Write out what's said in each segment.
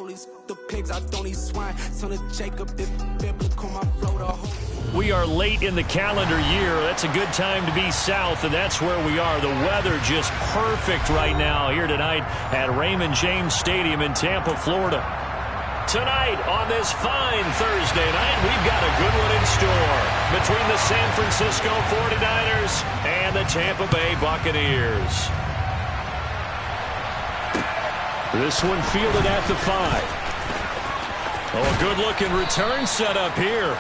police, the pigs, I don't eat swine. Son of Jacob, if biblical, my flow the whole. We are late in the calendar year. That's a good time to be south, and that's where we are. The weather just perfect right now here tonight at Raymond James Stadium in Tampa, Florida. Tonight on this fine Thursday night, we've got a good one in store between the San Francisco 49ers and the Tampa Bay Buccaneers. This one fielded at the 5. Oh, a good-looking return set up here.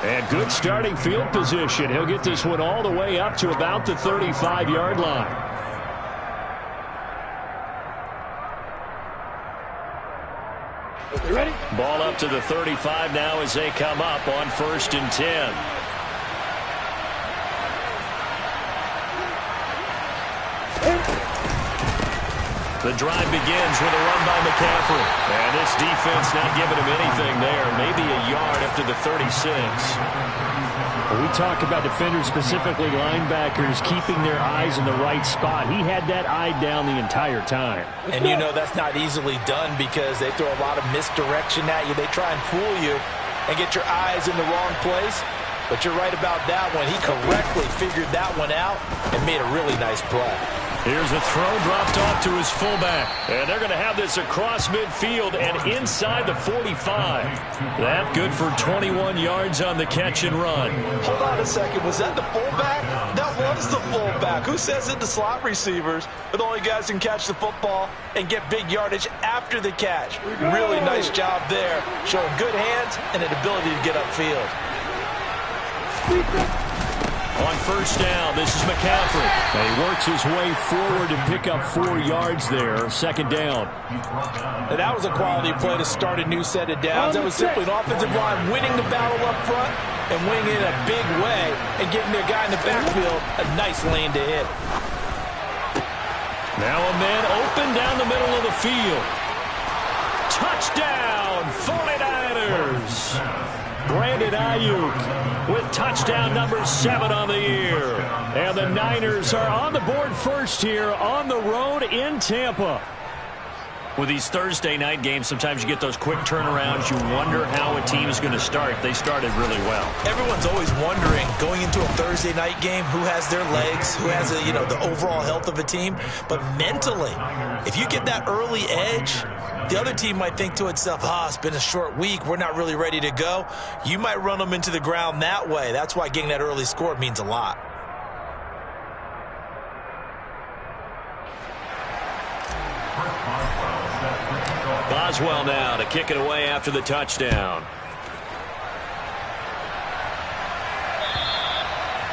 And good starting field position. He'll get this one all the way up to about the 35-yard line. You ready? Ball up to the 35 now as they come up on 1st and 10. The drive begins with a run by McCaffrey. And this defense not giving him anything there. Maybe a yard up to the 36. We talk about defenders, specifically linebackers, keeping their eyes in the right spot. He had that eye down the entire time. And you know that's not easily done because they throw a lot of misdirection at you. They try and fool you and get your eyes in the wrong place. But you're right about that one. He correctly figured that one out and made a really nice play. Here's a throw dropped off to his fullback. And they're going to have this across midfield and inside the 45. That good for 21 yards on the catch and run. Hold on a second. Was that the fullback? That was the fullback. Who says it? The slot receivers are the only guys who can catch the football and get big yardage after the catch. Really nice job there. Showing good hands and an ability to get upfield. On 1st down, this is McCaffrey. And he works his way forward to pick up 4 yards there. 2nd down. And that was a quality play to start a new set of downs. That was simply an offensive line winning the battle up front and winning it a big way and giving their guy in the backfield a nice lane to hit. Now a man open down the middle of the field. Touchdown, 49ers. Brandon Ayuk with touchdown number 7 on the year. And the Niners are on the board first here on the road in Tampa. With these Thursday night games, sometimes you get those quick turnarounds. You wonder how a team is going to start. They started really well. Everyone's always wondering, going into a Thursday night game, who has their legs, who has the overall health of a team. But mentally, if you get that early edge, the other team might think to itself, it's been a short week. We're not really ready to go. You might run them into the ground that way. That's why getting that early score means a lot. Boswell now to kick it away after the touchdown.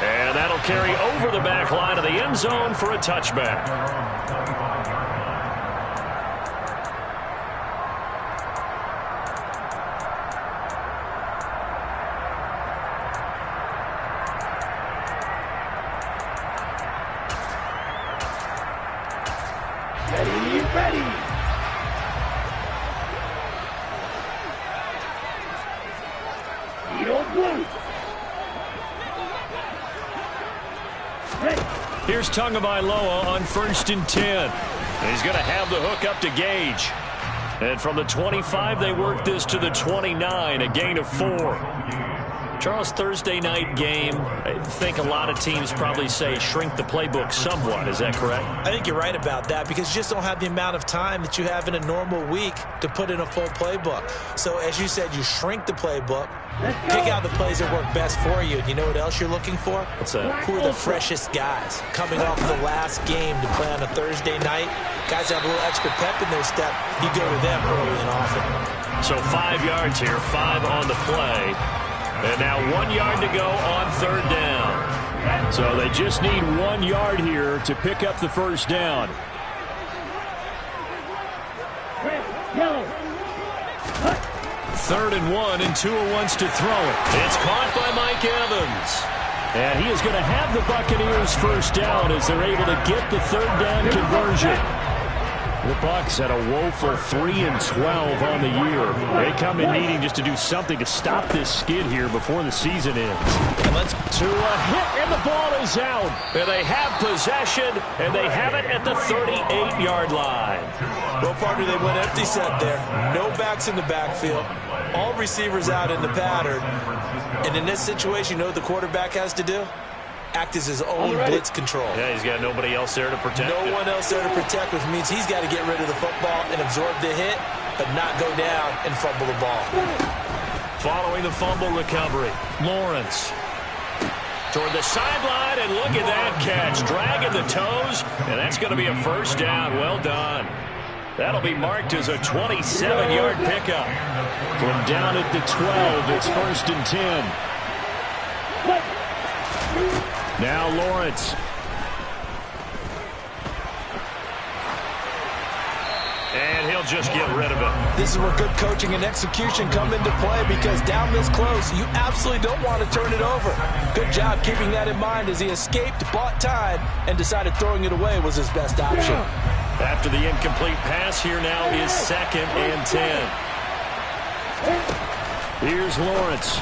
And that'll carry over the back line of the end zone for a touchback. Here's Tagovailoa on 1st and 10. He's going to have the hook up to Gage. And from the 25, they work this to the 29, a gain of 4. Charles, Thursday night game, I think a lot of teams probably say shrink the playbook somewhat. Is that correct? I think you're right about that because you just don't have the amount of time that you have in a normal week to put in a full playbook. So as you said, you shrink the playbook, pick out the plays that work best for you. And you know what else you're looking for? What's that? Who are the freshest guys coming off the last game to play on a Thursday night? Guys that have a little extra pep in their step, you go to them early and often. So 5 yards here, 5 on the play. And now 1 yard to go on 3rd down. So they just need 1 yard here to pick up the 1st down. Third and 1, and Tua wants to throw it. It's caught by Mike Evans. And he is going to have the Buccaneers 1st down as they're able to get the 3rd down conversion. The Bucs at a woeful 3-12 on the year. They come in needing just to do something to stop this skid here before the season ends. And let's to a hit, and the ball is out. And they have possession, and they have it at the 38-yard line. Well, partner, they went empty set there. No backs in the backfield. All receivers out in the pattern. And in this situation, you know what the quarterback has to do? Act as his own blitz control. Yeah, he's got nobody else there to protect No one else there to protect, which means he's got to get rid of the football and absorb the hit, but not go down and fumble the ball. Following the fumble recovery, Lawrence toward the sideline, and look at that catch. Dragging the toes, and that's going to be a first down. Well done. That'll be marked as a 27-yard pickup. From down at the 12, it's 1st and 10. Now Lawrence. And he'll just get rid of it. This is where good coaching and execution come into play, because down this close, you absolutely don't want to turn it over. Good job keeping that in mind as he escaped, bought time, and decided throwing it away was his best option. After the incomplete pass, here now is 2nd and 10. Here's Lawrence.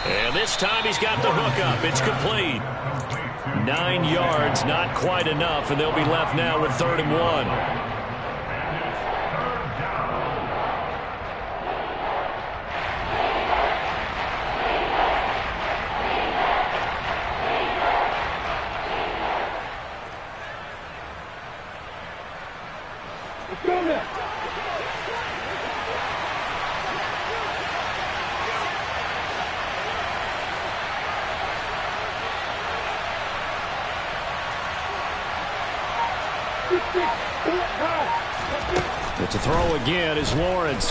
And this time he's got the hook up. It's complete. 9 yards, not quite enough, and they'll be left now with 3rd and 1. To throw again is Lawrence.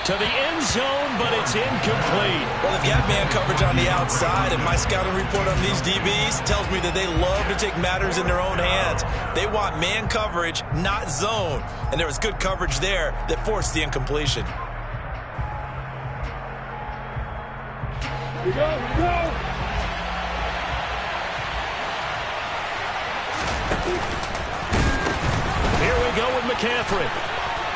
To the end zone, but it's incomplete. Well, if you have man coverage on the outside, and my scouting report on these DBs tells me that they love to take matters in their own hands. They want man coverage, not zone. And there was good coverage there that forced the incompletion. Here we go. Here we go with McCaffrey.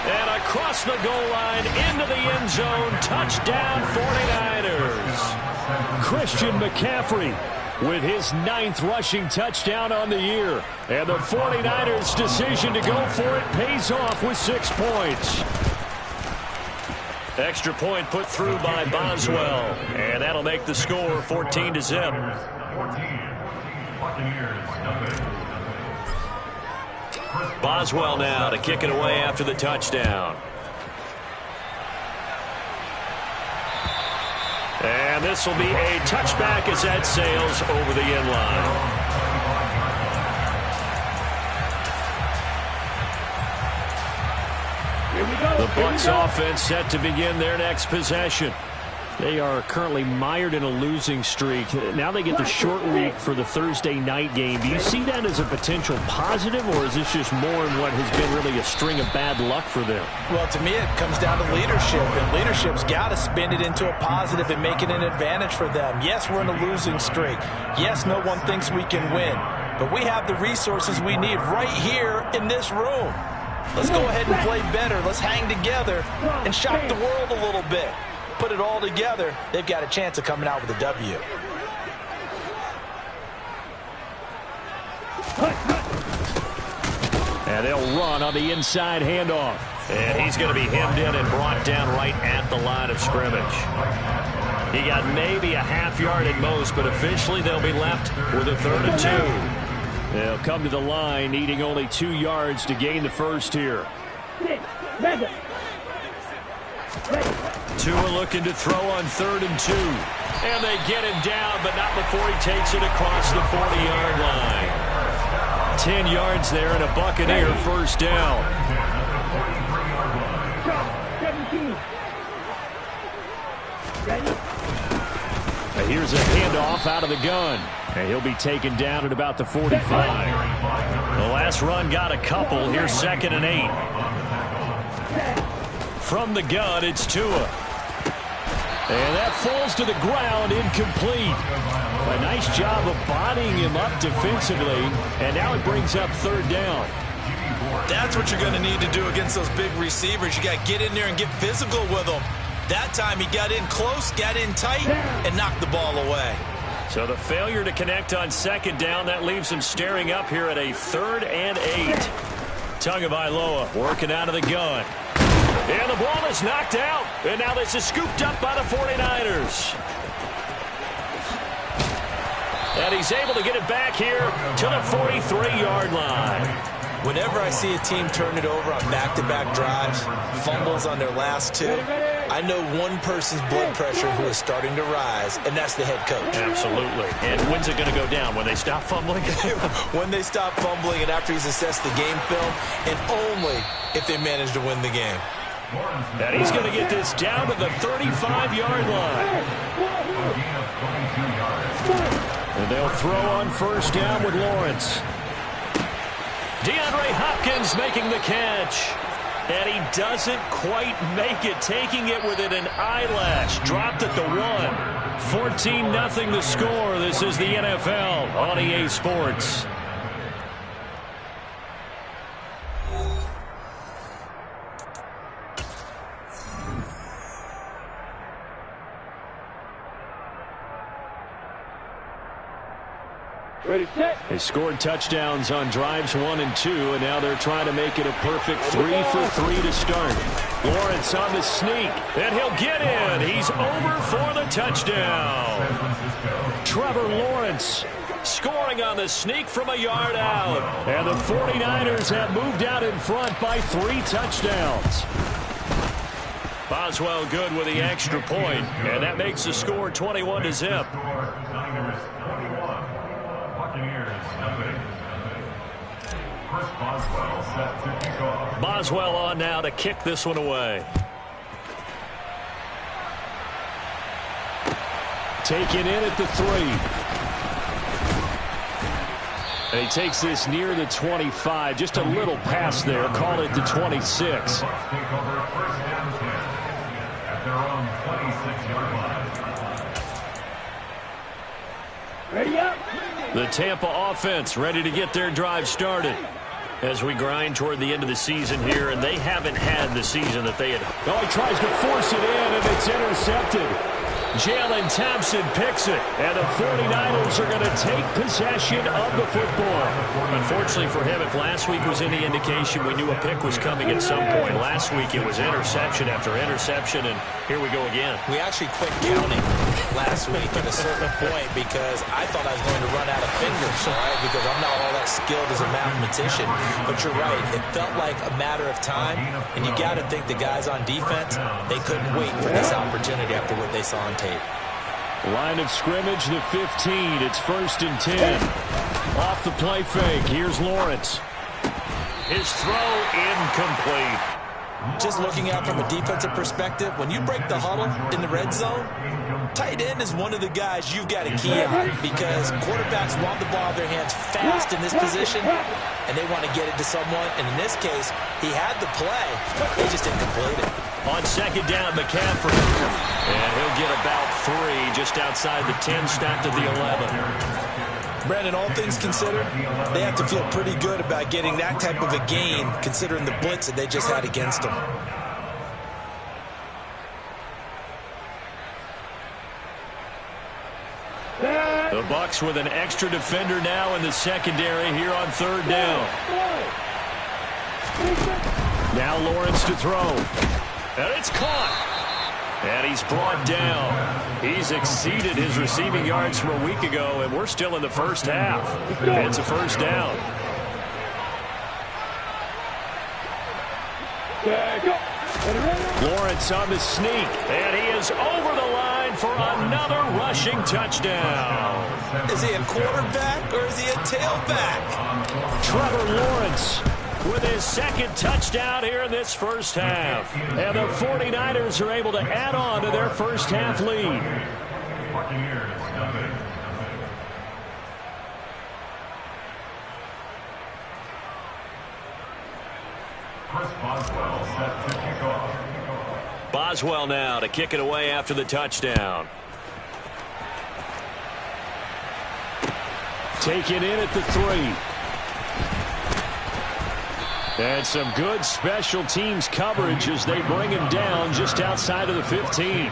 And across the goal line, into the end zone, touchdown 49ers. Christian McCaffrey with his 9th rushing touchdown on the year. And the 49ers' decision to go for it pays off with 6 points. Extra point put through by Boswell. And that'll make the score 14-0. Boswell now to kick it away after the touchdown. And this will be a touchback as that sails over the end line. The Bucs offense set to begin their next possession. They are currently mired in a losing streak. Now they get the short week for the Thursday night game. Do you see that as a potential positive, or is this just more in what has been really a string of bad luck for them? Well, to me, it comes down to leadership, and leadership's got to spin it into a positive and make it an advantage for them. Yes, we're in a losing streak. Yes, no one thinks we can win, but we have the resources we need right here in this room. Let's go ahead and play better. Let's hang together and shock the world a little bit. Put it all together, they've got a chance of coming out with a W. And they'll run on the inside handoff. And he's going to be hemmed in and brought down right at the line of scrimmage. He got maybe a half yard at most, but officially they'll be left with a 3rd and 2. They'll come to the line needing only 2 yards to gain the first here. Tua looking to throw on 3rd and 2. And they get him down, but not before he takes it across the 40-yard line. 10 yards there and a Buccaneer first down. And here's a handoff out of the gun. And he'll be taken down at about the 45. The last run got a couple. Here's 2nd and 8. From the gun, it's Tua. And that falls to the ground, incomplete. A nice job of bodying him up defensively, and now it brings up 3rd down. That's what you're going to need to do against those big receivers. You got to get in there and get physical with them. That time he got in close, got in tight, and knocked the ball away. So the failure to connect on 2nd down, that leaves him staring up here at a 3rd and 8. Tagovailoa working out of the gun. And the ball is knocked out. And now this is scooped up by the 49ers. And he's able to get it back here to the 43-yard line. Whenever I see a team turn it over on back-to-back drives, fumbles on their last two, I know one person's blood pressure who is starting to rise, and that's the head coach. Absolutely. And when's it going to go down? When they stop fumbling? When they stop fumbling and after he's assessed the game film, and only if they manage to win the game. And he's going to get this down to the 35-yard line. And they'll throw on first down with Lawrence. DeAndre Hopkins making the catch. And he doesn't quite make it, taking it within an eyelash. Dropped at the 1. 14-0 the score. This is the NFL on EA Sports. Ready, set. They scored touchdowns on drives 1 and 2, and now they're trying to make it a perfect 3 for 3 to start. Lawrence on the sneak, and he'll get in. He's over for the touchdown. Trevor Lawrence scoring on the sneak from a yard out. And the 49ers have moved out in front by 3 touchdowns. Boswell good with the extra point, and that makes the score 21-0. Boswell on now to kick this one away. Taken in at the 3. And he takes this near the 25. Just a little pass there. Call it the 26. Ready up. The Tampa offense ready to get their drive started as we grind toward the end of the season here, and they haven't had the season that they had. Oh, he tries to force it in, and it's intercepted. Jalen Thompson picks it, and the 49ers are going to take possession of the football. Unfortunately for him, if last week was any indication, we knew a pick was coming at some point. Last week it was interception after interception, and here we go again. We actually quit counting last week at a certain point because I thought I was going to run out of fingers, all right, because I'm not all that skilled as a mathematician. But you're right. It felt like a matter of time, and you got to think the guys on defense, they couldn't wait for this opportunity after what they saw on tape. Line of scrimmage, the 15. It's 1st and 10. Off the play fake. Here's Lawrence. His throw incomplete. Just looking out from a defensive perspective, when you break the huddle in the red zone, tight end is one of the guys you've got to key on because quarterbacks want the ball in their hands fast in this position, and they want to get it to someone. And in this case, he had the play, he just didn't complete it. On second down, McCaffrey. And he'll get about 3 just outside the 10, stopped at the 11. Brandon, all things considered, they have to feel pretty good about getting that type of a gain considering the blitz that they just had against them. The Bucs with an extra defender now in the secondary here on 3rd down. Now Lawrence to throw. And it's caught. And he's brought down. He's exceeded his receiving yards from a week ago, and we're still in the first half. It's a 1st down. Lawrence on the sneak, and he is over the line for another rushing touchdown. Is he a quarterback or is he a tailback? Trevor Lawrence with his 2nd touchdown here in this first half. And the 49ers are able to add on to their first half lead. Boswell now to kick it away after the touchdown. Taken in at the 3. And some good special teams coverage as they bring him down just outside of the 15.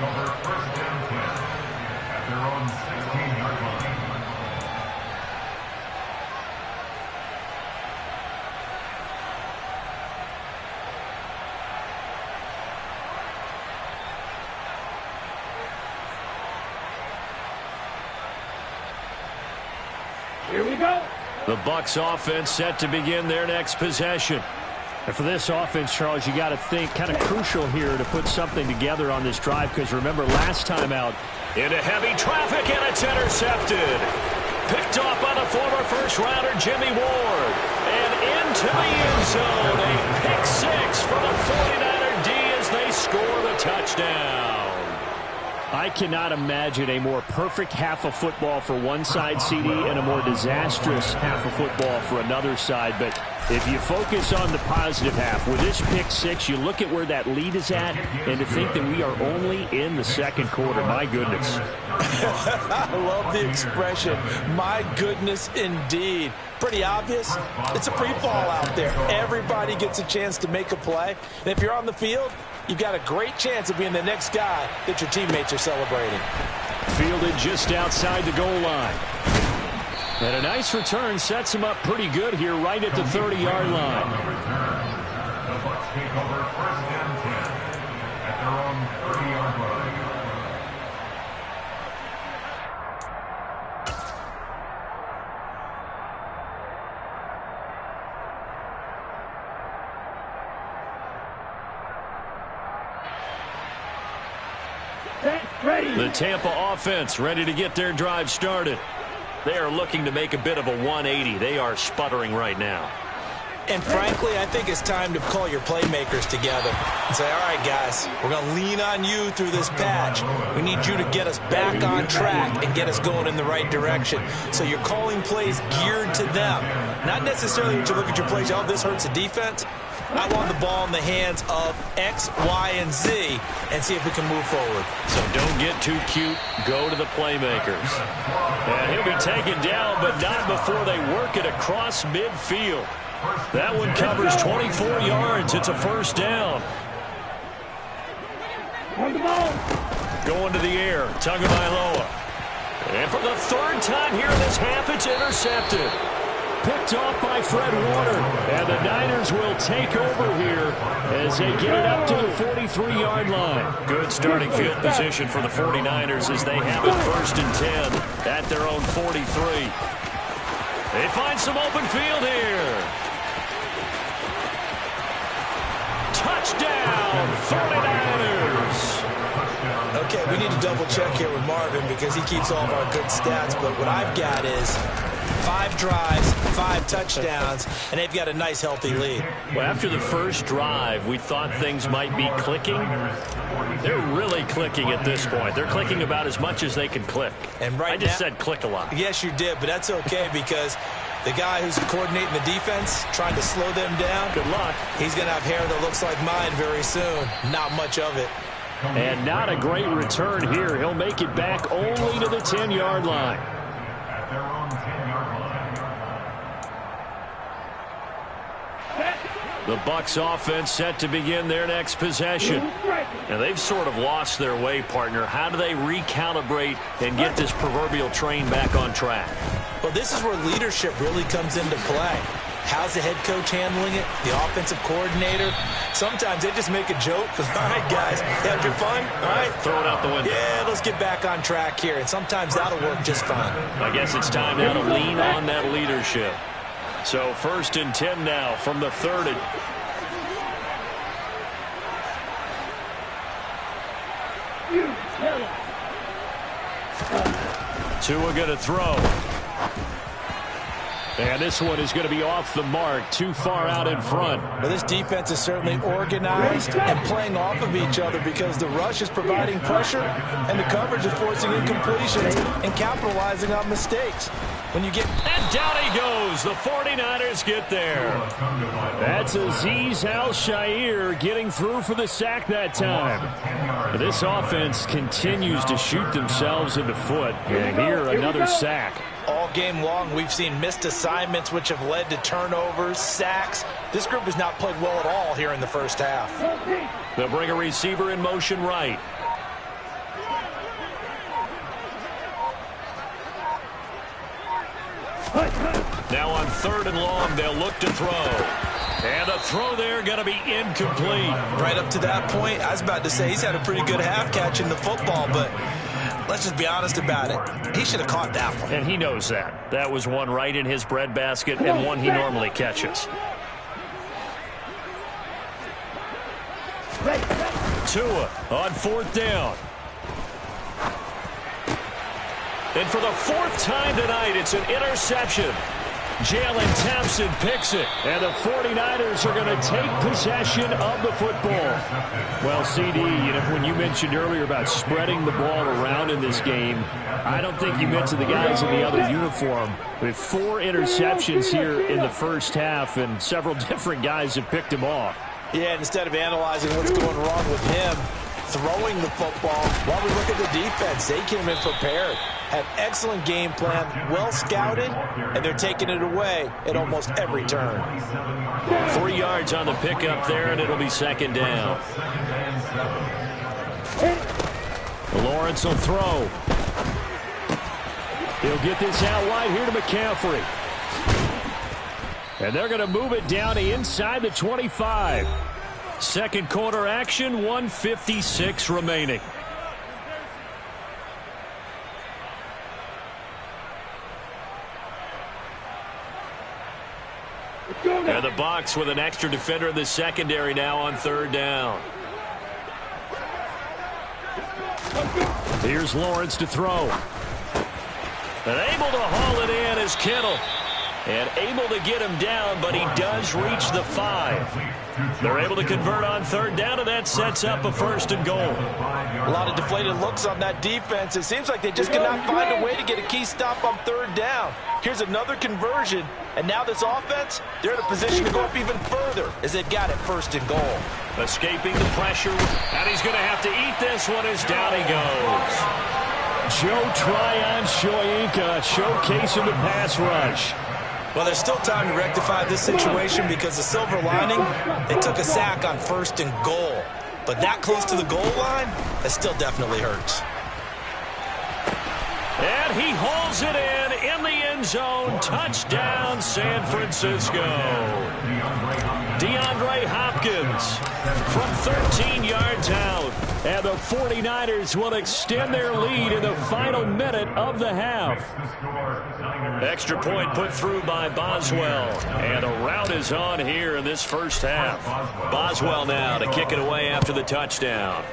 Here we go. The Bucs offense set to begin their next possession. And for this offense, Charles, you got to think kind of crucial here to put something together on this drive, because remember last time out. Into heavy traffic, and it's intercepted. Picked off by the former first-rounder Jimmy Ward. And into the end zone. A pick six for the 49er D as they score the touchdown. I cannot imagine a more perfect half of football for one side, CD, and a more disastrous half of football for another side. But if you focus on the positive half, with this pick six, you look at where that lead is at, and to think that we are only in the second quarter. My goodness. I love the expression, my goodness indeed. Pretty obvious. It's a free fall out there. Everybody gets a chance to make a play. And if you're on the field, you've got a great chance of being the next guy that your teammates are celebrating. Fielded just outside the goal line. And a nice return sets him up pretty good here right at the 30-yard line. The Bucs take over 1st and 10 at their own 30-yard line. The Tampa offense ready to get their drive started. They are looking to make a bit of a 180. They are sputtering right now. And frankly, I think it's time to call your playmakers together and say, all right, guys, we're going to lean on you through this patch. We need you to get us back on track and get us going in the right direction. So you're calling plays geared to them. Not necessarily when you look at your plays, oh, this hurts the defense. I want the ball in the hands of X, Y, and Z and see if we can move forward. So don't get too cute. Go to the playmakers. And he'll be taken down, but not before they work it across midfield. That one covers 24 yards. It's a first down. Going to the air. Tagovailoa. And for the third time here in this half, it's intercepted. Picked off by Fred Warner. And the Niners will take over here as they get it up to the 43-yard line. Good starting field position for the 49ers as they have it 1st and 10 at their own 43. They find some open field here. Touchdown, 49ers. Okay, we need to double check here with Marvin because he keeps all of our good stats, but what I've got is 5 drives, 5 touchdowns, and they've got a nice, healthy lead. Well, after the first drive, we thought things might be clicking. They're really clicking at this point. They're clicking about as much as they can click. And right I just now, said click a lot. Yes, you did, but that's okay because the guy who's coordinating the defense, trying to slow them down, good luck. He's going to have hair that looks like mine very soon. Not much of it. And not a great return here. He'll make it back only to the 10-yard line. At their own 10-yard line. The Bucs offense set to begin their next possession. And they've sort of lost their way, partner. How do they recalibrate and get this proverbial train back on track? Well, this is where leadership really comes into play. How's the head coach handling it? The offensive coordinator? Sometimes they just make a joke. All right, guys, had your fun? All right. Throw it out the window. Yeah, let's get back on track here. And sometimes that'll work just fine. I guess it's time now to lean on that leadership. So 1st and 10 now from the 30. Tua going to throw. And this one is going to be off the mark, too far out in front. Well, this defense is certainly organized and playing off of each other because the rush is providing pressure and the coverage is forcing incompletions and capitalizing on mistakes. When you get... And down he goes. The 49ers get there. That's Azeez Al-Shaair getting through for the sack that time. This offense continues to shoot themselves in the foot. And here, another sack. All game long, we've seen missed assignments, which have led to turnovers, sacks. This group has not played well at all here in the first half. They'll bring a receiver in motion right. Now on 3rd and long, they'll look to throw. And the throw there going to be incomplete. Right up to that point, I was about to say he's had a pretty good half catching the football, but let's just be honest about it. He should have caught that one. And he knows that. That was one right in his breadbasket and one he normally catches. Tua on 4th down. And for the 4th time tonight, it's an interception. Jalen Thompson picks it, and the 49ers are going to take possession of the football. Well, CD, when you mentioned earlier about spreading the ball around in this game, I don't think you mentioned the guys in the other uniform. With 4 interceptions here in the first half, and several different guys have picked him off. Yeah, and instead of analyzing what's going wrong with him, throwing the football, while we look at the defense, they came in prepared. Had excellent game plan, well scouted, and they're taking it away at almost every turn. 3 yards on the pickup there, and it'll be 2nd down. Lawrence will throw. He'll get this out wide here to McCaffrey. And they're going to move it down to inside the 25. Second quarter action, 1:56 remaining. And the Bucs with an extra defender in the secondary now on 3rd down. Here's Lawrence to throw. And able to haul it in is Kittle. And able to get him down, but he does reach the 5. They're able to convert on 3rd down, and that sets up a 1st and goal. A lot of deflated looks on that defense. It seems like they just cannot find a way to get a key stop on 3rd down. Here's another conversion, and now this offense, they're in a position to go up even further as they've got it 1st and goal. Escaping the pressure, and he's going to have to eat this one as down he goes. Joe Tryon-Shoyinka showcasing the pass rush. Well, there's still time to rectify this situation because the silver lining, they took a sack on 1st and goal. But that close to the goal line, that still definitely hurts. And he hauls it in the end zone. Touchdown, San Francisco. DeAndre Hopkins from 13 yards out. And the 49ers will extend their lead in the final minute of the half. Extra point put through by Boswell. And a rout is on here in this first half. Boswell now to kick it away after the touchdown.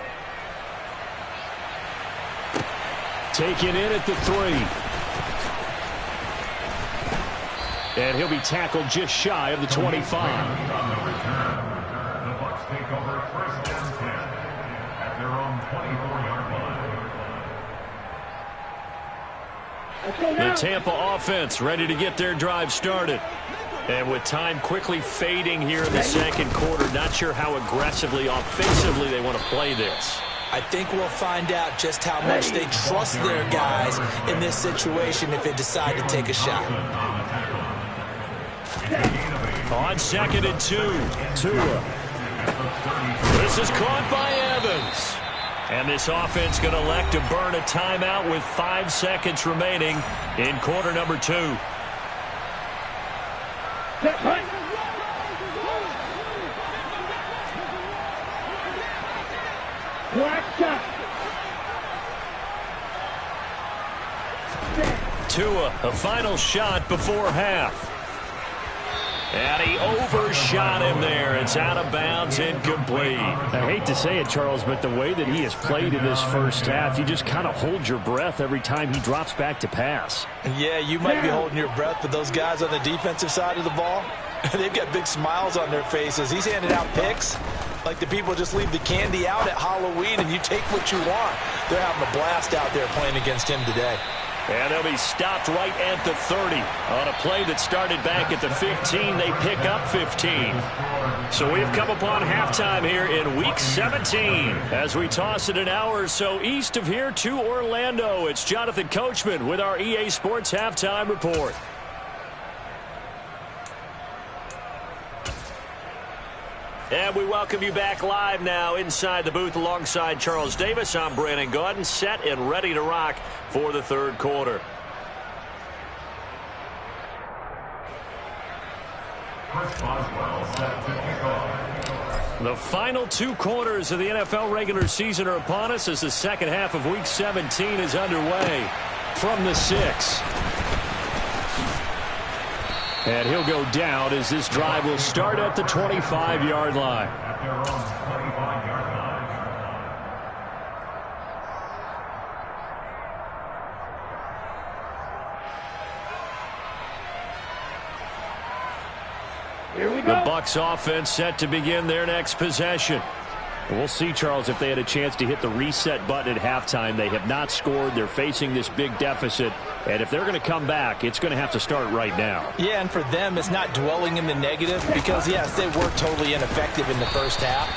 Taken in at the 3. And he'll be tackled just shy of the 25. On the return, the Bucs take over 1st and 10 at their own 24-yard line. The Tampa offense ready to get their drive started. And with time quickly fading here in the second quarter, not sure how aggressively, offensively they want to play this. I think we'll find out just how much they trust their guys in this situation if they decide to take a shot. On 2nd and 2, Tua. This is caught by Evans. And this offense going to elect to burn a timeout with 5 seconds remaining in quarter number 2. Tua, a final shot before half. And he overshot him there. It's out of bounds, incomplete. I hate to say it, Charles, but the way that he has played in this first half, you just kind of hold your breath every time he drops back to pass. Yeah, you might be holding your breath, but those guys on the defensive side of the ball, they've got big smiles on their faces. He's handing out picks like the people just leave the candy out at Halloween and you take what you want. They're having a blast out there playing against him today. And they'll be stopped right at the 30. On a play that started back at the 15, they pick up 15. So we've come upon halftime here in Week 17. As we toss it an hour or so east of here to Orlando, it's Jonathan Coachman with our EA Sports Halftime Report. And we welcome you back live now inside the booth alongside Charles Davis. I'm Brandon Gaudin, set and ready to rock for the third quarter. Chris Boswell set to kick off. The final 2 quarters of the NFL regular season are upon us as the second half of Week 17 is underway from the 6. And he'll go down as this drive will start at the 25-yard line. At their own 25-yard line. Here we The go. Bucs offense set to begin their next possession. We'll see, Charles, if they had a chance to hit the reset button at halftime. They have not scored. They're facing this big deficit. And if they're going to come back, it's going to have to start right now. Yeah, and for them, it's not dwelling in the negative because, yes, they were totally ineffective in the first half.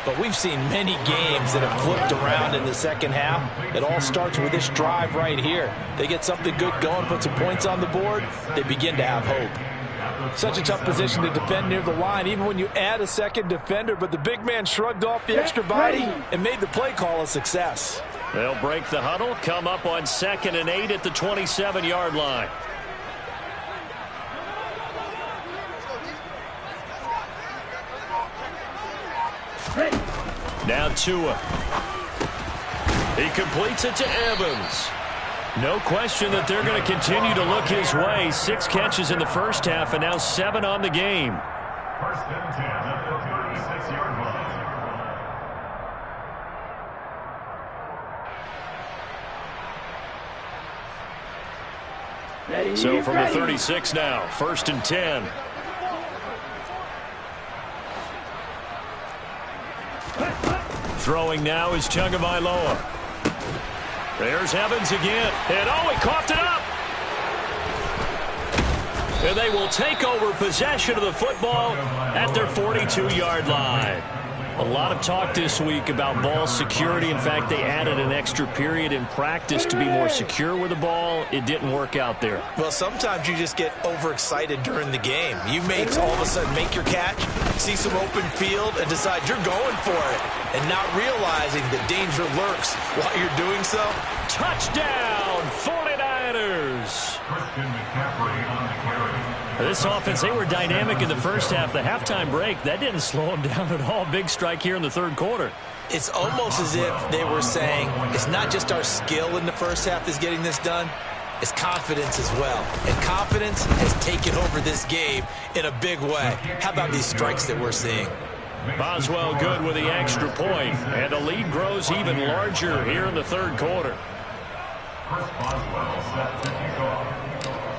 But we've seen many games that have flipped around in the second half. It all starts with this drive right here. They get something good going, put some points on the board, they begin to have hope. Such a tough position to defend near the line, even when you add a second defender, but the big man shrugged off the extra body and made the play call a success. They'll break the huddle, come up on 2nd and 8 at the 27-yard line. Now Tua. He completes it to Evans. No question that they're going to continue to look his way. 6 catches in the first half and now 7 on the game. First and 10 at the 36-yard line. So from the 36 now, 1st and 10. Throwing now is Tagovailoa. There's Evans again. And oh, he coughed it up. And they will take over possession of the football at their 42-yard line. A lot of talk this week about ball security. In fact, they added an extra period in practice to be more secure with the ball. It didn't work out there. Well, sometimes you just get overexcited during the game. You may all of a sudden make your catch, see some open field, and decide you're going for it, and not realizing that danger lurks while you're doing so. Touchdown, 49ers! Christian McCaffrey on the carry. This offense, they were dynamic in the first half. The halftime break, that didn't slow them down at all. Big strike here in the third quarter. It's almost as if they were saying, it's not just our skill in the first half that's getting this done, it's confidence as well. And confidence has taken over this game in a big way. How about these strikes that we're seeing? Boswell good with the extra point, and the lead grows even larger here in the third quarter. Chris Boswell set to kick off.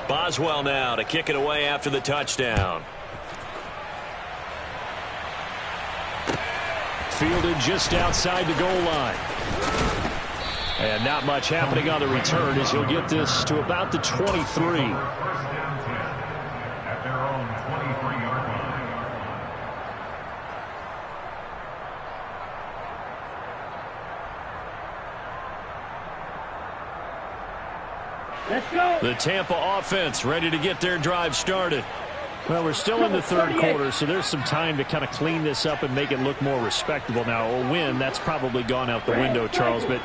Boswell now to kick it away after the touchdown. Fielded just outside the goal line. And not much happening on the return as he'll get this to about the 23. First and 10 at their own 23-yard line. Let's go. The Tampa offense ready to get their drive started. Well, we're still in the third quarter, so there's some time to kind of clean this up and make it look more respectable. Now, a win, that's probably gone out the window, Charles, but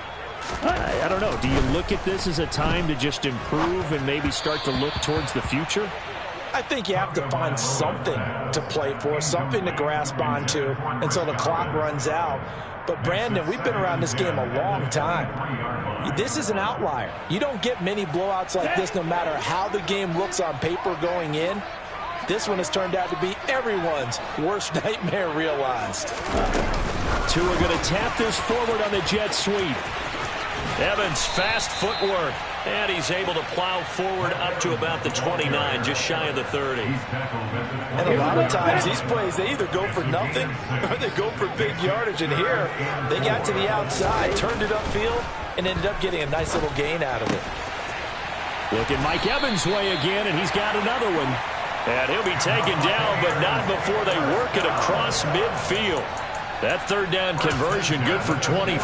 I don't know. Do you look at this as a time to just improve and maybe start to look towards the future? I think you have to find something to play for, something to grasp onto until the clock runs out. But, Brandon, we've been around this game a long time. This is an outlier. You don't get many blowouts like this no matter how the game looks on paper going in. This one has turned out to be everyone's worst nightmare realized. Tua going to tap this forward on the jet sweep. Evans, fast footwork. And he's able to plow forward up to about the 29, just shy of the 30. And a lot of times these plays, they either go for nothing or they go for big yardage. And here, they got to the outside, turned it upfield, and ended up getting a nice little gain out of it. Look at Mike Evans' way again, and he's got another one. And he'll be taken down, but not before they work it across midfield. That third down conversion good for 23.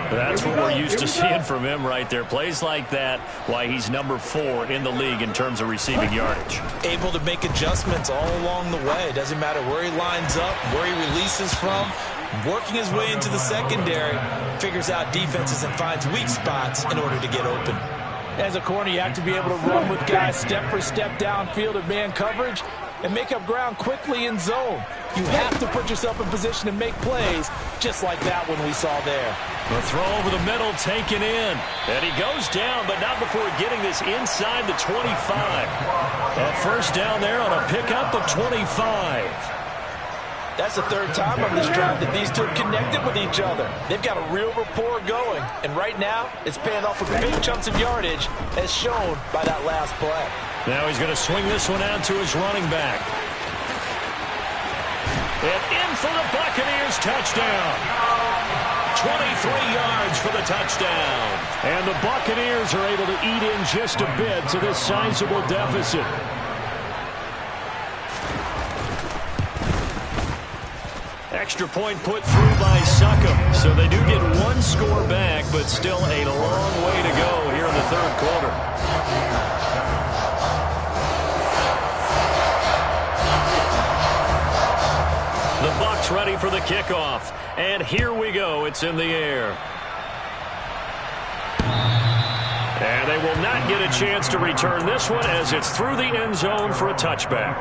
That's what we're used to seeing from him right there. Plays like that, why he's number 4 in the league in terms of receiving yardage. Able to make adjustments all along the way. Doesn't matter where he lines up, where he releases from. Working his way into the secondary, figures out defenses and finds weak spots in order to get open. As a corner, you have to be able to run with guys step for step downfield of man coverage. and make up ground quickly in zone. You have to put yourself in position to make plays just like that one we saw there. The throw over the middle taken in. And he goes down, but not before getting this inside the 25. A first down there on a pickup of 25. That's the third time on this drive that these two have connected with each other. They've got a real rapport going, and right now it's paying off with big chunks of yardage as shown by that last play. Now he's going to swing this one out to his running back. And in for the Buccaneers touchdown. 23 yards for the touchdown. And the Buccaneers are able to eat in just a bit to this sizable deficit. Extra point put through by Succop. So they do get one score back, but still a long way to go here in the third quarter. The Bucs ready for the kickoff. And here we go. It's in the air. And they will not get a chance to return this one as it's through the end zone for a touchback.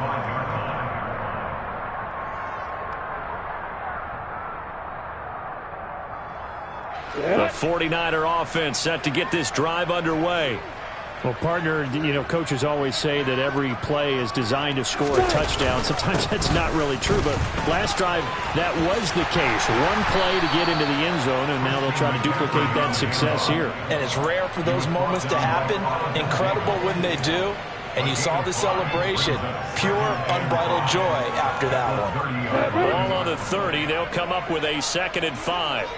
The 49er offense set to get this drive underway. Well, partner, you know, coaches always say that every play is designed to score a touchdown. Sometimes that's not really true, but last drive, that was the case. One play to get into the end zone, and now they'll try to duplicate that success here. And it's rare for those moments to happen. Incredible when they do. And you saw the celebration. Pure, unbridled joy after that one. Ball on the 30. They'll come up with a 2nd and 5.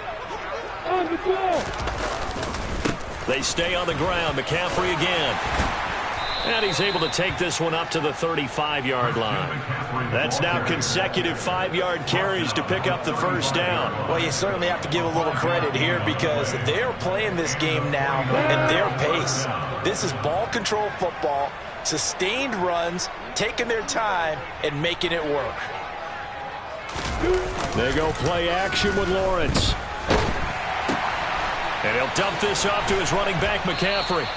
They stay on the ground. McCaffrey again. And he's able to take this one up to the 35-yard line. That's now consecutive 5-yard carries to pick up the first down. Well, you certainly have to give a little credit here because they're playing this game now at their pace. This is ball control football, sustained runs, taking their time, and making it work. They go play action with Lawrence. And he'll dump this off to his running back, McCaffrey.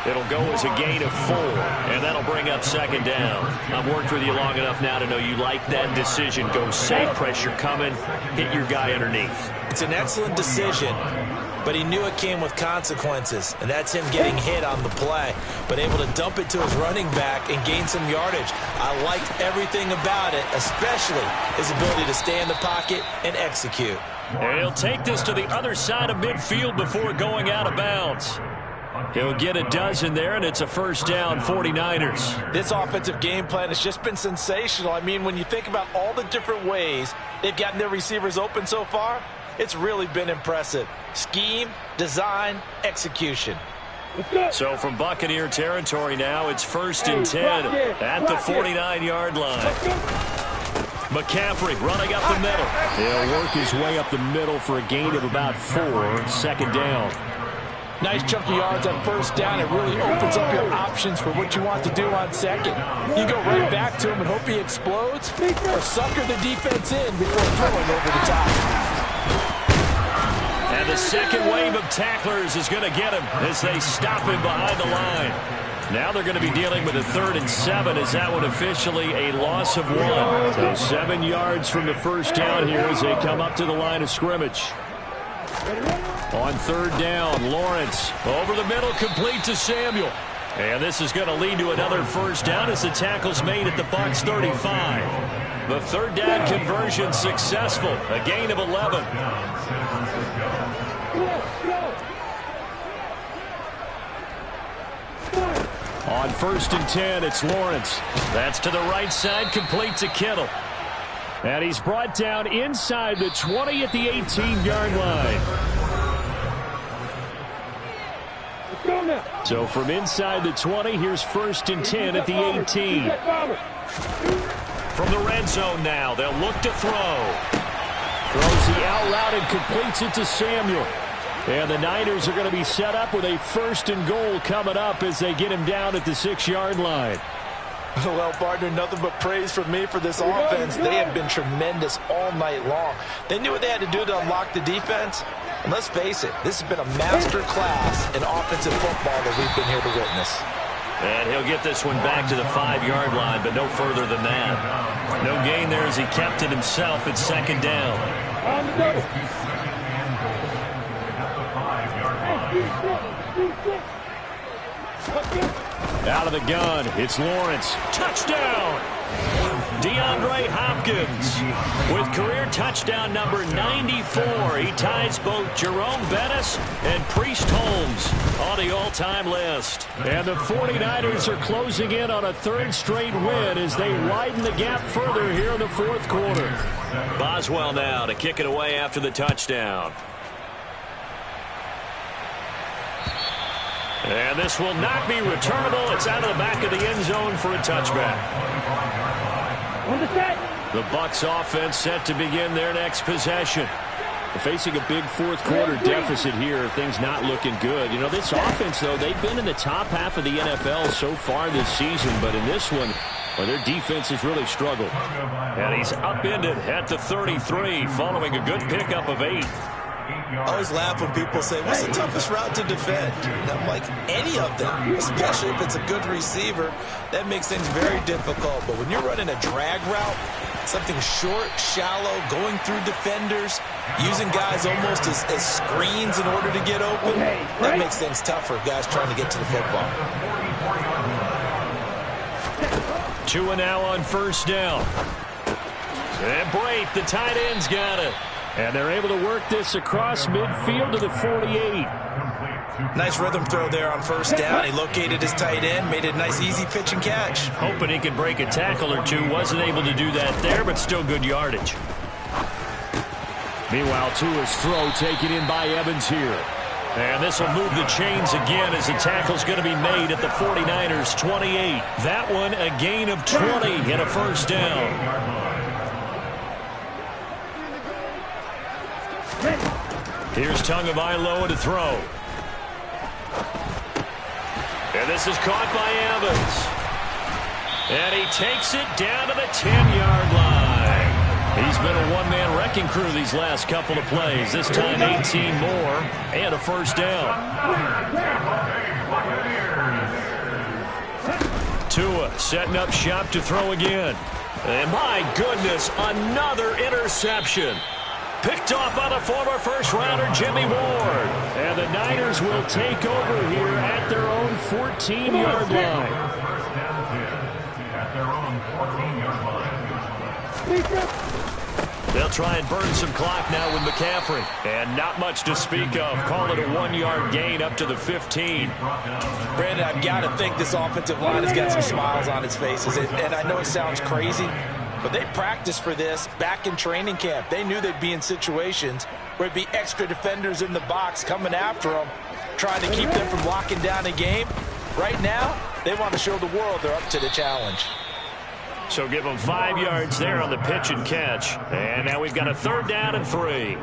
It'll go as a gain of 4, and that'll bring up 2nd down. I've worked with you long enough now to know you like that decision. Go safe, pressure coming, hit your guy underneath. It's an excellent decision, but he knew it came with consequences, and that's him getting hit on the play, but able to dump it to his running back and gain some yardage. I liked everything about it, especially his ability to stay in the pocket and execute. And he'll take this to the other side of midfield before going out of bounds. He'll get a dozen there, and it's a first down, 49ers. This offensive game plan has just been sensational. I mean, when you think about all the different ways they've gotten their receivers open so far, it's really been impressive. Scheme, design, execution. So from Buccaneer territory now, it's 1st and 10 at the 49-yard line. McCaffrey running up the middle. He'll work his way up the middle for a gain of about 4, 2nd down. Nice chunk of yards on first down. It really opens up your options for what you want to do on second. You go right back to him and hope he explodes, or sucker the defense in before throwing over the top. And the second wave of tacklers is going to get him as they stop him behind the line. Now they're going to be dealing with a 3rd and 7 as that one officially a loss of 1. So 7 yards from the first down here as they come up to the line of scrimmage. On 3rd down, Lawrence over the middle, complete to Samuel. And this is going to lead to another first down as the tackle's made at the Bucs 35. The 3rd down conversion successful, a gain of 11. On 1st and 10, it's Lawrence. That's to the right side, complete to Kittle. And he's brought down inside the 20 at the 18-yard line. So from inside the 20, here's 1st and 10 at the 18. From the red zone now, they'll look to throw. Throws the out route and completes it to Samuel. And the Niners are going to be set up with a 1st and goal coming up as they get him down at the 6-yard line. Well, partner, nothing but praise from me for this offense. They have been tremendous all night long. They knew what they had to do to unlock the defense. And let's face it, this has been a master class in offensive football that we've been here to witness. And he'll get this one back to the 5-yard line, but no further than that. No gain there as he kept it himself at second down. Out of the gun, it's Lawrence. Touchdown! DeAndre Hopkins with career touchdown number 94. He ties both Jerome Bettis and Priest Holmes on the all-time list. And the 49ers are closing in on a third straight win as they widen the gap further here in the fourth quarter. Boswell now to kick it away after the touchdown. And this will not be returnable. It's out of the back of the end zone for a touchback. The Bucs offense set to begin their next possession. They're facing a big fourth quarter deficit here. Things not looking good. You know, this offense, though, they've been in the top half of the NFL so far this season. But in this one, well, their defense has really struggled. And he's upended at the 33 following a good pickup of 8. I always laugh when people say, what's the toughest route to defend? And I'm like, any of them, especially if it's a good receiver. That makes things very difficult. But when you're running a drag route, something short, shallow, going through defenders, using guys almost as screens in order to get open, that makes things tougher, guys trying to get to the football. Tua now on first down. And Brate, the tight end's got it. And they're able to work this across midfield to the 48. Nice rhythm throw there on first down. He located his tight end, made it a nice easy pitch and catch. Hoping he could break a tackle or two. Wasn't able to do that there, but still good yardage. Meanwhile, Tua's throw taken in by Evans here. And this will move the chains again as the tackle's going to be made at the 49ers 28. That one a gain of 20 and a first down. Here's Tagovailoa to throw. And this is caught by Evans. And he takes it down to the 10-yard line. He's been a one-man wrecking crew these last couple of plays. This time 18 more and a first down. Tua setting up shop to throw again. And my goodness, another interception. Picked off by the former first-rounder Jimmy Ward. And the Niners will take over here at their own 14-yard line. They'll try and burn some clock now with McCaffrey. And not much to speak of. Call it a 1-yard gain up to the 15. Brandon, I've got to think this offensive line has got some smiles on its faces. And I know it sounds crazy, but they practiced for this back in training camp. They knew they'd be in situations where it'd be extra defenders in the box coming after them, trying to keep them from locking down a game. Right now, they want to show the world they're up to the challenge. So give them 5 yards there on the pitch and catch. And now we've got a third down and 3.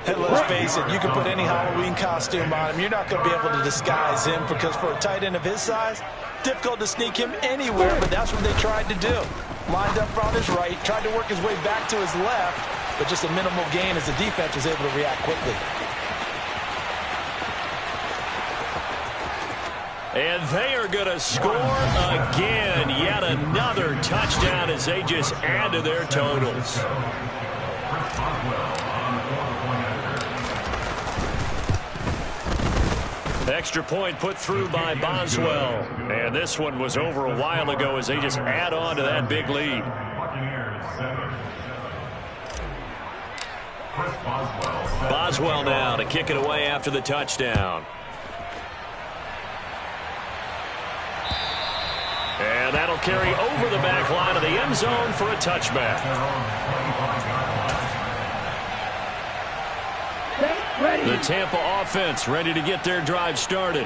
Hey, let's face it, you can put any Halloween costume on him. You're not going to be able to disguise him because for a tight end of his size, difficult to sneak him anywhere, but that's what they tried to do. Lined up on his right, tried to work his way back to his left, but just a minimal gain as the defense was able to react quickly. And they are going to score again. Yet another touchdown as they just add to their totals. Extra point put through by Boswell. And this one was over a while ago as they just add on to that big lead. Boswell now to kick it away after the touchdown. And that'll carry over the back line of the end zone for a touchback. The Tampa offense ready to get their drive started.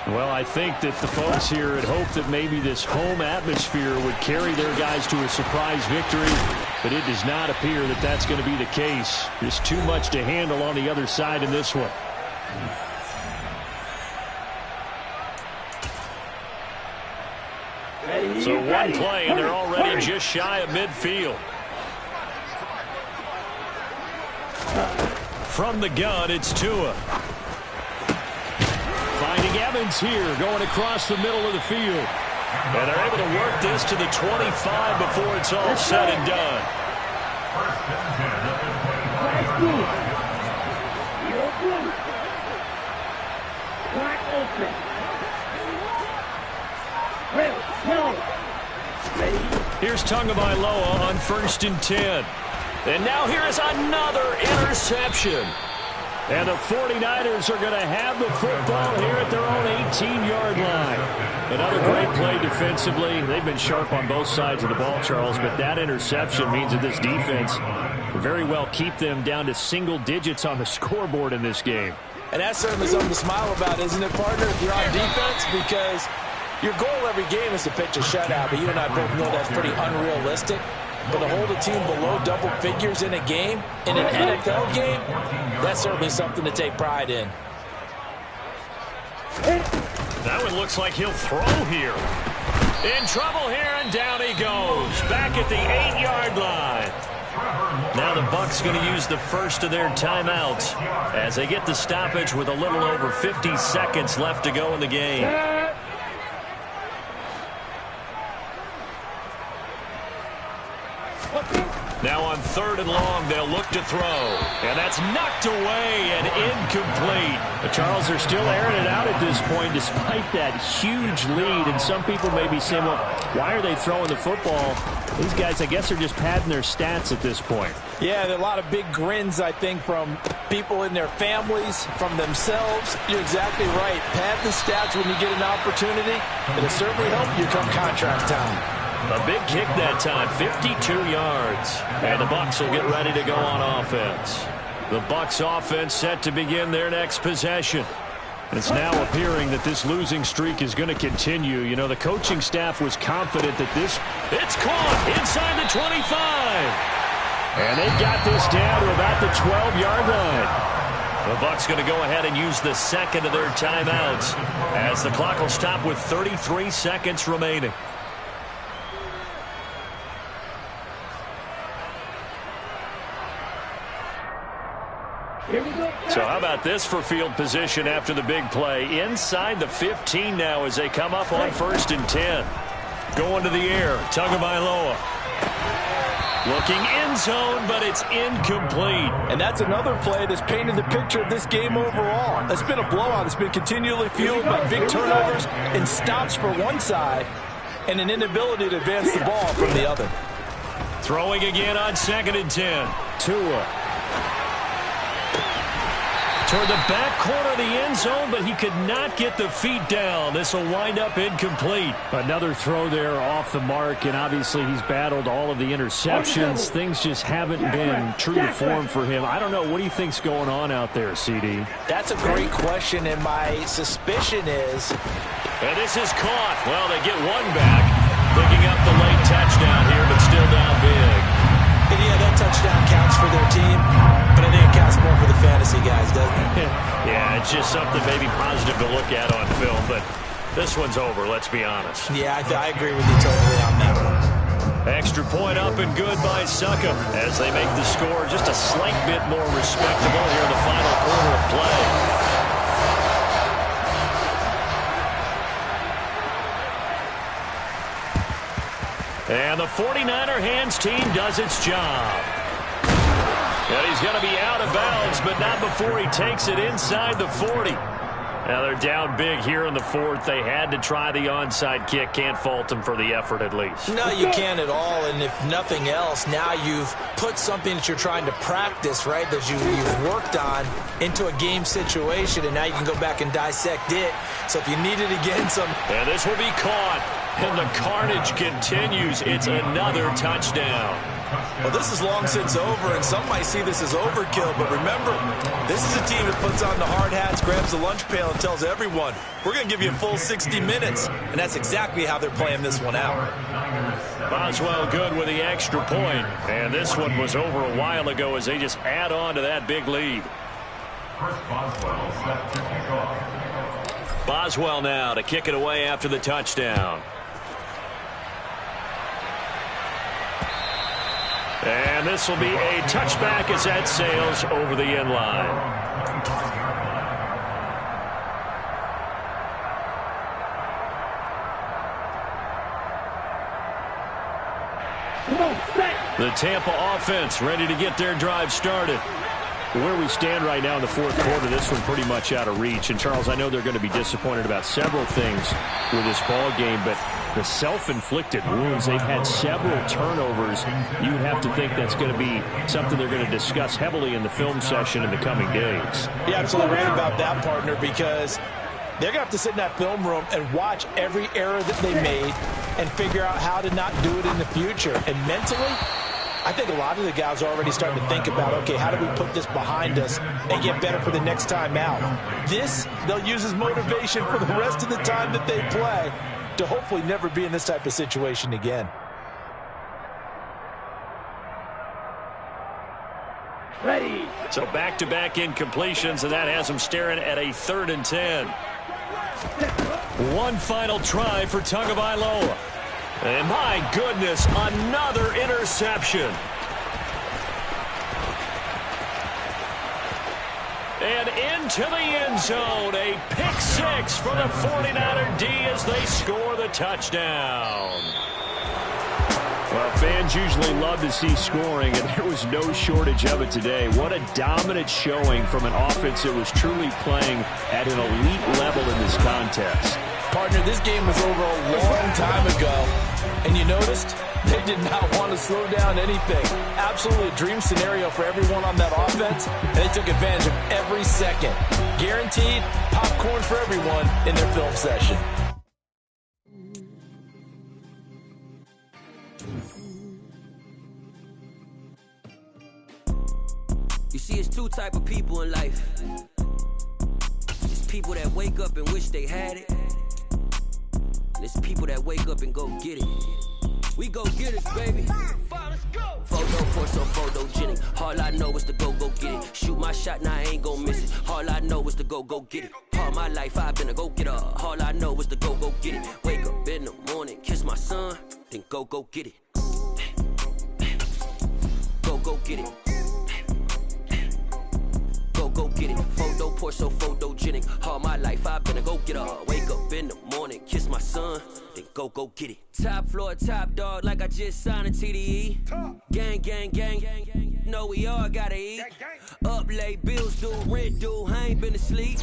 Well, I think that the folks here had hoped that maybe this home atmosphere would carry their guys to a surprise victory, but it does not appear that that's going to be the case. There's too much to handle on the other side in this one. So one play, and they're already just shy of midfield. From the gun, it's Tua. Finding Evans here, going across the middle of the field. And they're able to work this to the 25 before it's all said and done. Here's Tagovailoa on 1st and 10. And now here is another interception. And the 49ers are going to have the football here at their own 18-yard line. Another great play defensively. They've been sharp on both sides of the ball, Charles, but that interception means that this defense will very well keep them down to single digits on the scoreboard in this game. And that's certainly something to smile about, isn't it, partner, if you're on defense? Because your goal every game is to pitch a shutout, but you and I both know that's pretty unrealistic. But to hold a team below double figures in a game, in an NFL game, that's certainly something to take pride in. That one looks like he'll throw here. In trouble here, and down he goes. Back at the 8-yard line. Now the Bucs going to use the first of their timeouts as they get the stoppage with a little over 50 seconds left to go in the game. Now on 3rd and long, they'll look to throw. And that's knocked away and incomplete. But Charles, they're still airing it out at this point despite that huge lead. And some people may be saying, well, why are they throwing the football? These guys, I guess, are just padding their stats at this point. Yeah, there are a lot of big grins, I think, from people in their families, from themselves. You're exactly right. Pad the stats when you get an opportunity. It'll certainly help you come contract time. A big kick that time, 52 yards. And the Bucs will get ready to go on offense. The Bucs offense set to begin their next possession. It's now appearing that this losing streak is going to continue. You know, the coaching staff was confident that it's caught inside the 25. And they've got this down to about the 12-yard line. The Bucs going to go ahead and use the second of their timeouts as the clock will stop with 33 seconds remaining. So how about this for field position after the big play? Inside the 15 now as they come up on 1st and 10. Going to the air, Tagovailoa. Looking end zone, but it's incomplete. And that's another play that's painted the picture of this game overall. It's been a blowout. It's been continually fueled by big turnovers and stops for one side and an inability to advance the ball from the other. Throwing again on 2nd and 10. Tua. Toward the back corner of the end zone, but he could not get the feet down. This will wind up incomplete. Another throw there off the mark, and obviously he's battled all of the interceptions. Things just haven't been true to form for him. I don't know. What do you think's going on out there, CD? That's a great question, and my suspicion is... And this is caught. Well, they get one back. Picking up the late touchdown here, but still down big. And yeah, that touchdown counts for their team, but I think it counts more for the fantasy guys, doesn't it? Yeah, it's just something maybe positive to look at on film, but this one's over, let's be honest. Yeah, I agree with you totally on that one. Extra point up and good by Succa as they make the score just a slight bit more respectable here in the final quarter of play. And the 49er hands team does its job. And he's going to be out of bounds, but not before he takes it inside the 40. Now they're down big here in the 4th. They had to try the onside kick. Can't fault them for the effort at least. No, you can't at all. And if nothing else, now you've put something that you're trying to practice, right, that you've worked on into a game situation, and now you can go back and dissect it. So if you need it again, And this will be caught. And the carnage continues. It's another touchdown. Well, this is long since over, and some might see this as overkill, but remember, this is a team that puts on the hard hats, grabs the lunch pail, and tells everyone, we're going to give you a full 60 minutes, and that's exactly how they're playing this one out. Boswell good with the extra point, and this one was over a while ago as they just add on to that big lead. Chris Boswell set to kick off. Boswell now to kick it away after the touchdown. And this will be a touchback as that sails over the end line. The Tampa offense ready to get their drive started. Where we stand right now in the fourth quarter, this one pretty much out of reach. And, Charles, I know they're going to be disappointed about several things with this ball game, but the self-inflicted wounds, they've had several turnovers. You would have to think that's going to be something they're going to discuss heavily in the film session in the coming days. You're absolutely right about that, partner, because they're going to have to sit in that film room and watch every error that they made and figure out how to not do it in the future. And mentally, I think a lot of the guys are already starting to think about, okay, how do we put this behind us and get better for the next time out? This, they'll use as motivation for the rest of the time that they play to hopefully never be in this type of situation again. Ready. So back-to-back incompletions, and that has them staring at a 3rd and 10. One final try for Tagovailoa. And my goodness, another interception. And into the end zone, a pick 6 for the 49er D as they score the touchdown. Well, fans usually love to see scoring, and there was no shortage of it today. What a dominant showing from an offense that was truly playing at an elite level in this contest. Partner, this game was over a long time ago, and you noticed they did not want to slow down anything. Absolutely a dream scenario for everyone on that offense, and they took advantage of every second. Guaranteed popcorn for everyone in their film session. You see, it's two type of people in life. It's people that wake up and wish they had it. And it's people that wake up and go get it. We go get it, baby. Photo, torso, photogenic. All I know is to go get it. Shoot my shot, now I ain't gon' miss it. All I know is to go get it. All my life I've been a go-getter. All I know is to go get it. Wake up in the morning, kiss my son, then go get it. Go get it. Go get it. Photo, torso, photogenic. All my life I've been a go-getter. Wake up in the morning, kiss my son, then go get it. Top floor, top dog, like I just signed a TDE. Gang, gang, gang. Know we all gotta eat. Up late, bills due, rent due, I ain't been asleep.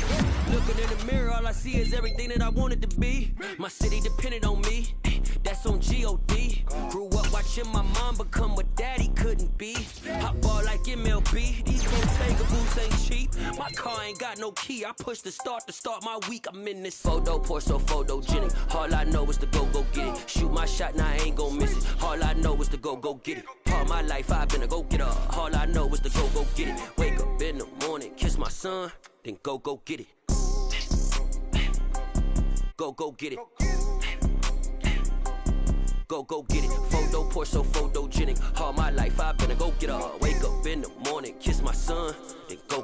Looking in the mirror, all I see is everything that I wanted to be. My city depended on me, that's on G.O.D. Grew up watching my mom become what daddy couldn't be. Hot ball like MLB, these Bottega boots ain't cheap. My car ain't got no key, I push the start to start my week. I'm in this photo, torso, photogenic. All I know is to go get it. Shoot my shot, now I ain't gon' miss it. All I know is to go get it. All my life I've been a go-getter. All I know is to go get it. Wake up in the morning, kiss my son, then go get it. Go get it. Go get it. Photo, torso, photogenic. All my life I've been a go-getter. Wake up in the morning, kiss my son, then go